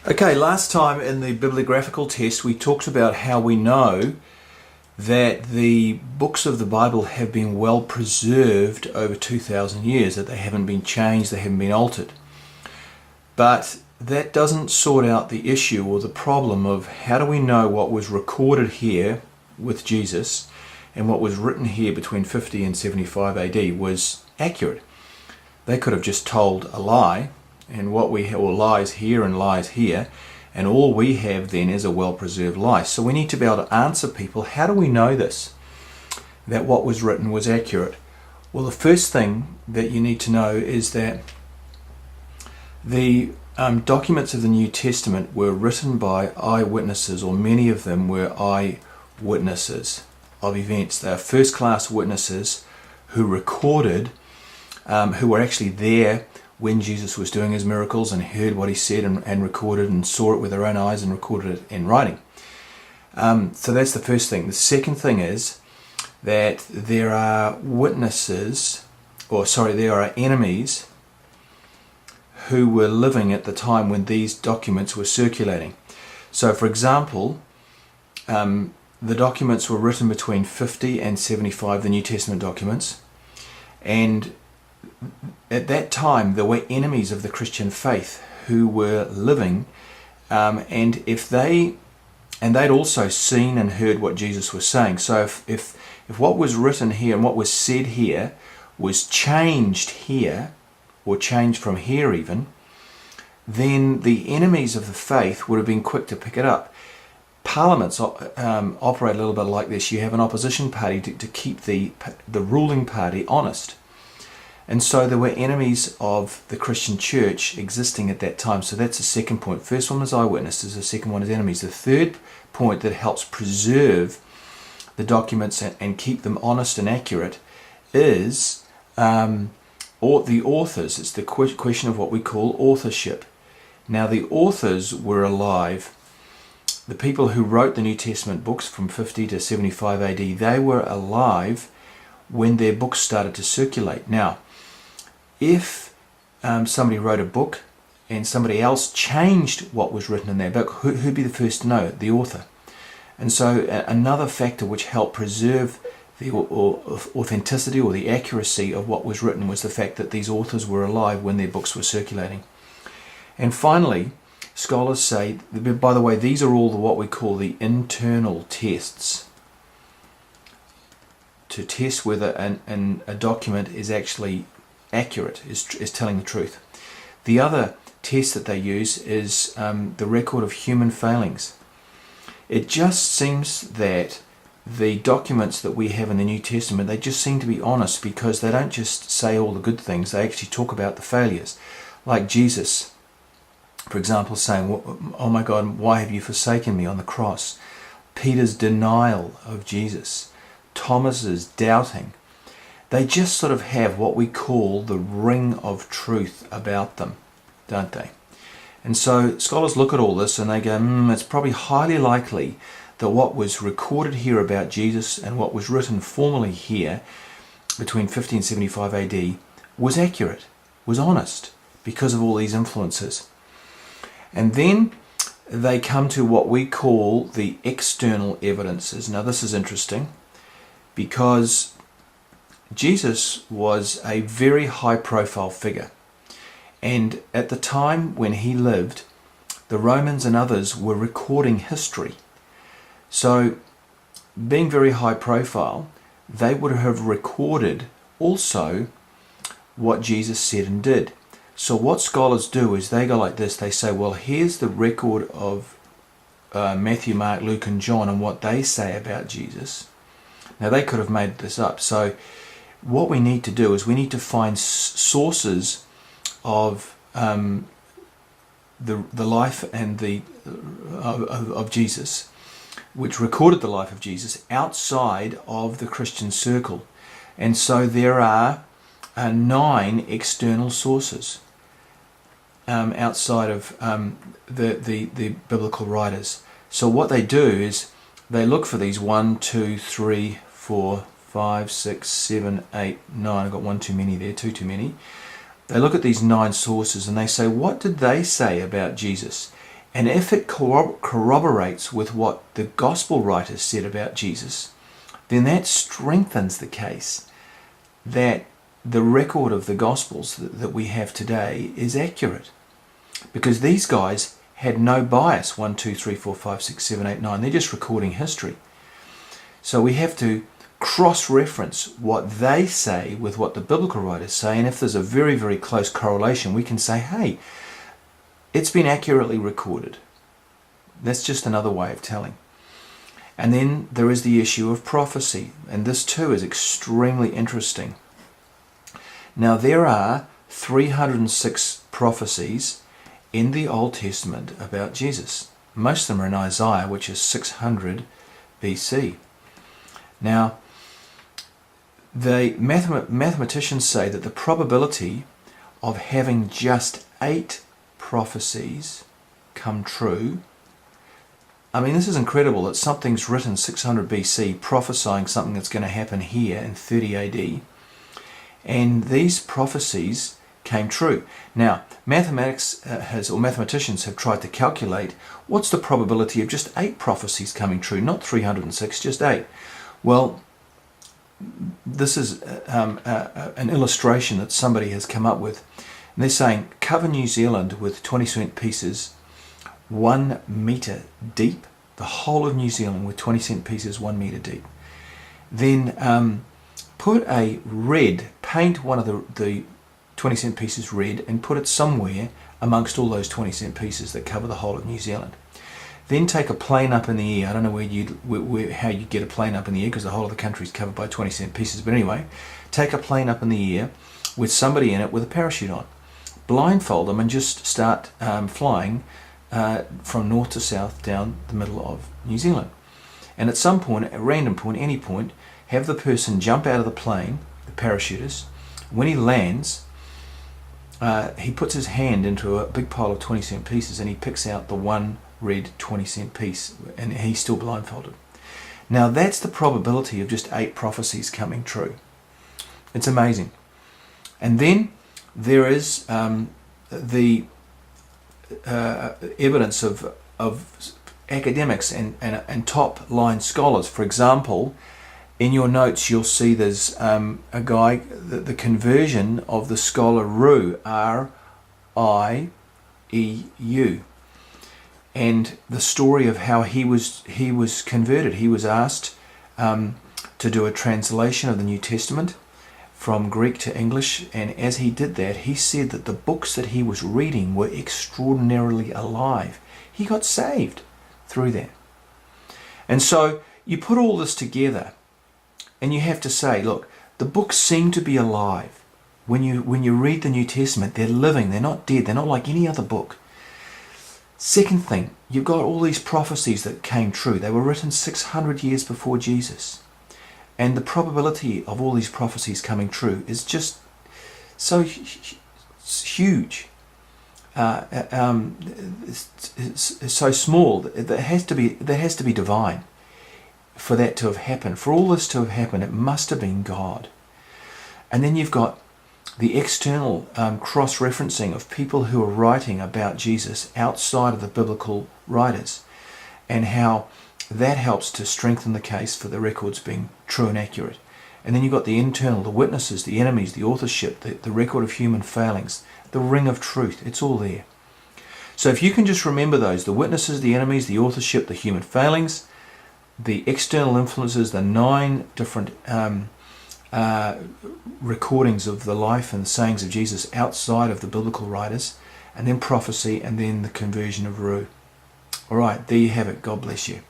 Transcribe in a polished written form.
Okay, last time in the bibliographical test we talked about how we know that the books of the Bible have been well preserved over 2,000 years, that they haven't been changed, they haven't been altered. But that doesn't sort out the issue or the problem of how do we know what was recorded here with Jesus and what was written here between 50 and 75 AD was accurate. They could have just told a lie, and what we have, or lies here and lies here, and all we have then is a well-preserved lie. So we need to be able to answer people, how do we know this, that what was written was accurate? Well, the first thing that you need to know is that the documents of the New Testament were written by eyewitnesses, or many of them were eyewitnesses of events. They are first-class witnesses who recorded, who were actually there when Jesus was doing his miracles and heard what he said and recorded and saw it with their own eyes and recorded it in writing. So that's the first thing. The second thing is that there are witnesses, there are enemies who were living at the time when these documents were circulating. So for example, the documents were written between 50 and 75, the New Testament documents, and at that time there were enemies of the Christian faith who were living, and they'd also seen and heard what Jesus was saying. So if what was written here and what was said here was changed here, or changed from here even, then the enemies of the faith would have been quick to pick it up. Parliaments operate a little bit like this. You have an opposition party to keep the ruling party honest. And so there were enemies of the Christian church existing at that time. So that's the second point. First one is eyewitnesses, the second one is enemies. The third point that helps preserve the documents and keep them honest and accurate is the authors. It's the question of what we call authorship. Now the authors were alive. The people who wrote the New Testament books from 50 to 75 AD, they were alive when their books started to circulate. Now, if somebody wrote a book and somebody else changed what was written in their book, who'd be the first to know it? The author. And so another factor which helped preserve the authenticity or the accuracy of what was written was the fact that these authors were alive when their books were circulating. And finally, scholars say, by the way, these are all what we call the internal tests to test whether a document is actually accurate, is telling the truth. The other test that they use is the record of human failings. It just seems that the documents that we have in the New Testament, they just seem to be honest, because they don't just say all the good things, they actually talk about the failures. Like Jesus, for example, saying, "Oh my God, why have you forsaken me?" on the cross. Peter's denial of Jesus. Thomas's doubting. They just sort of have what we call the ring of truth about them, don't they? And so scholars look at all this and they go, it's probably highly likely that what was recorded here about Jesus and what was written formally here between 50 and 75 AD was accurate, was honest, because of all these influences. And then they come to what we call the external evidences. Now this is interesting, because Jesus was a very high-profile figure, and at the time when he lived, the Romans and others were recording history. So, being very high-profile, they would have recorded also what Jesus said and did. So what scholars do is they go like this. They say, well, here's the record of Matthew, Mark, Luke and John and what they say about Jesus. Now they could have made this up. So what we need to do is we need to find sources of the life and of Jesus, which recorded the life of Jesus outside of the Christian circle. And so there are 9 external sources outside of the biblical writers. So what they do is they look for these 1, 2, 3, 4, 5, 6, 7, 8, 9. I've got one too many there, two too many. They look at these 9 sources and they say, what did they say about Jesus? And if it corroborates with what the gospel writers said about Jesus, then that strengthens the case that the record of the gospels that we have today is accurate. Because these guys had no bias, 1, 2, 3, 4, 5, 6, 7, 8, 9. They're just recording history. So we have to cross-reference what they say with what the biblical writers say, and if there's a very, very close correlation, we can say, hey, it's been accurately recorded. That's just another way of telling. And then there is the issue of prophecy, and this too is extremely interesting. Now there are 306 prophecies in the Old Testament about Jesus. Most of them are in Isaiah, which is 600 BC. Now, the mathematicians say that the probability of having just 8 prophecies come true, I mean, this is incredible that something's written 600 BC prophesying something that's going to happen here in 30 AD, and these prophecies came true. Now, mathematicians have tried to calculate what's the probability of just 8 prophecies coming true, not 306, just 8. Well, this is an illustration that somebody has come up with. And they're saying cover New Zealand with 20-cent pieces 1 metre deep, the whole of New Zealand with 20-cent pieces 1 metre deep. Then put a red, paint one of the 20-cent pieces red and put it somewhere amongst all those 20-cent pieces that cover the whole of New Zealand. Then take a plane up in the air. I don't know how you get a plane up in the air because the whole of the country is covered by 20-cent pieces. But anyway, take a plane up in the air with somebody in it with a parachute on. Blindfold them and just start flying from north to south down the middle of New Zealand. And at some point, a random point, any point, have the person jump out of the plane, the parachutist. When he lands, he puts his hand into a big pile of 20-cent pieces and he picks out the one red 20-cent piece, and he's still blindfolded. Now that's the probability of just 8 prophecies coming true. It's amazing. And then there is the evidence of academics and top line scholars. For example, in your notes you'll see there's a guy, the conversion of the scholar Rieu, R-I-E-U, and the story of how he was converted. He was asked to do a translation of the New Testament from Greek to English, and as he did that, he said that the books that he was reading were extraordinarily alive. He got saved through that. And so you put all this together and you have to say, look, the books seem to be alive. When you read the New Testament, they're living, they're not dead, they're not like any other book. Second thing, you've got all these prophecies that came true. They were written 600 years before Jesus. And the probability of all these prophecies coming true is just so huge. It's so small. That has to be divine for that to have happened. For all this to have happened, it must have been God. And then you've got the external cross-referencing of people who are writing about Jesus outside of the biblical writers, and how that helps to strengthen the case for the records being true and accurate. And then you've got the internal, the witnesses, the enemies, the authorship, the record of human failings, the ring of truth. It's all there. So if you can just remember those, the witnesses, the enemies, the authorship, the human failings, the external influences, the 9 different recordings of the life and the sayings of Jesus outside of the biblical writers, and then prophecy, and then the conversion of Rieu. All right, there you have it. God bless you.